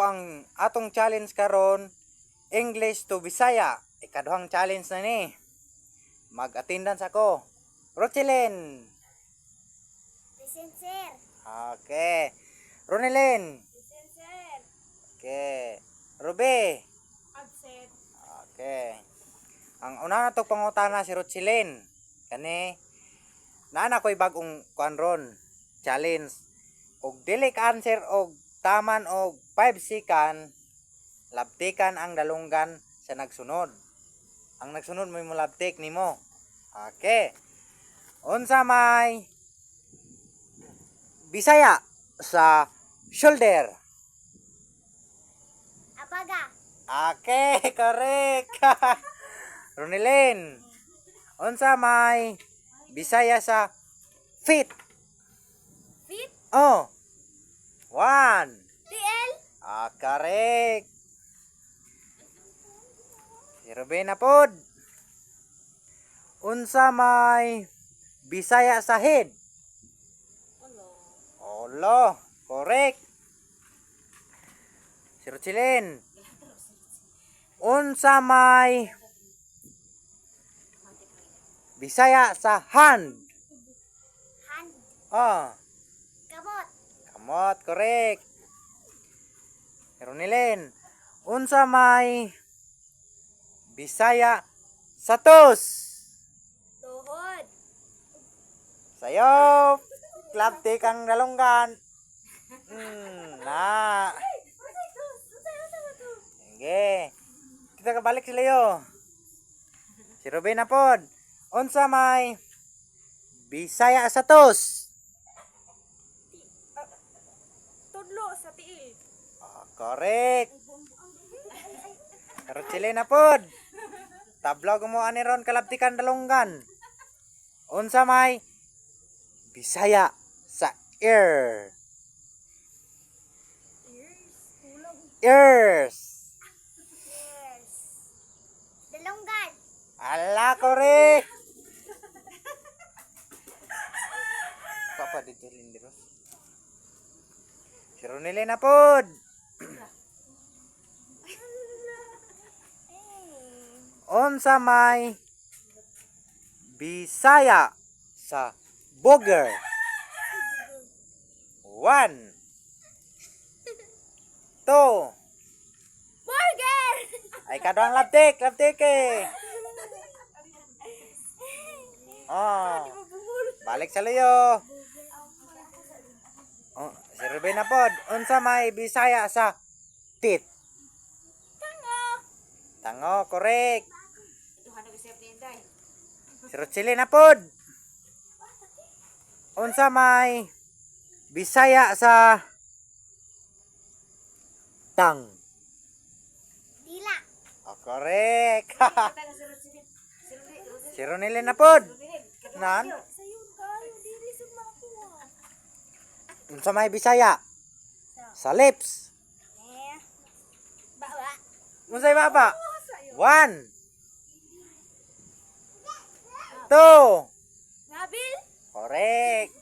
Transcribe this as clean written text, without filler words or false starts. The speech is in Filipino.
ang atong challenge karon, English to Bisaya. Ikaduhang challenge na ni. Mag-attendance ako. Rochelyn. Present, sir. Okay. Ronelyn. Present, sir. Okay. Ruby. Absent. Okay. Ang una na to pangutana si Rochelyn. Kani nana ko'y bagong kuan ron. Challenge. Og dili ka answer og taman og 5 second, labtikan ang dalunggan sa nagsunod. Ang nagsunod mo labtik nimo. Okay. Unsa may Bisaya sa shoulder? Apaga. Okay, correct. Ronelyn. Unsa may Bisaya sa feet? Feet. Oh. 1. TL. Correct. Si Ruben na pod. Unsa may Bisaya sa head? Olo. Correct. Si Rochelyn. Unsa may Bisaya sa hand? Hand. Oh. Kamot. Kamot, correct. Ronelyn, unsa may Bisaya sa tos? Tuhod. Sayop. Klaptik ang dalunggan. Na. Sige. Kita kabalik sila yo. Si Ruben na pod. Unsa may Bisaya sa tos? Tudlo sa tiil. Correct. Rochelyn na pod. Tablaw mo ani ron kalaptikan dalunggan. Unsa may Bisaya sa ear? Ears. Yes. Dalunggan. Ala, correct. Papa dito lindiros. Si Ronelyn na pod. Unsa may Bisaya sa booger? 1. 2. Burger. Ay kadang labtik eh. Oh. Balik sa luyo. Oh, si Ruben na pod. Unsa may Bisaya sa teeth? Tango. Tango, correct. Si Rochelyn na pod. Unsa may Bisaya sa tang? Dila. Oh, correct. Si Ronelyn na pod. Nan? Sayon kayo. Dili sa makuha. Unsa may Bisaya sa lips? Bawa. Unsay baba? 1. 2. Nabil. Correct.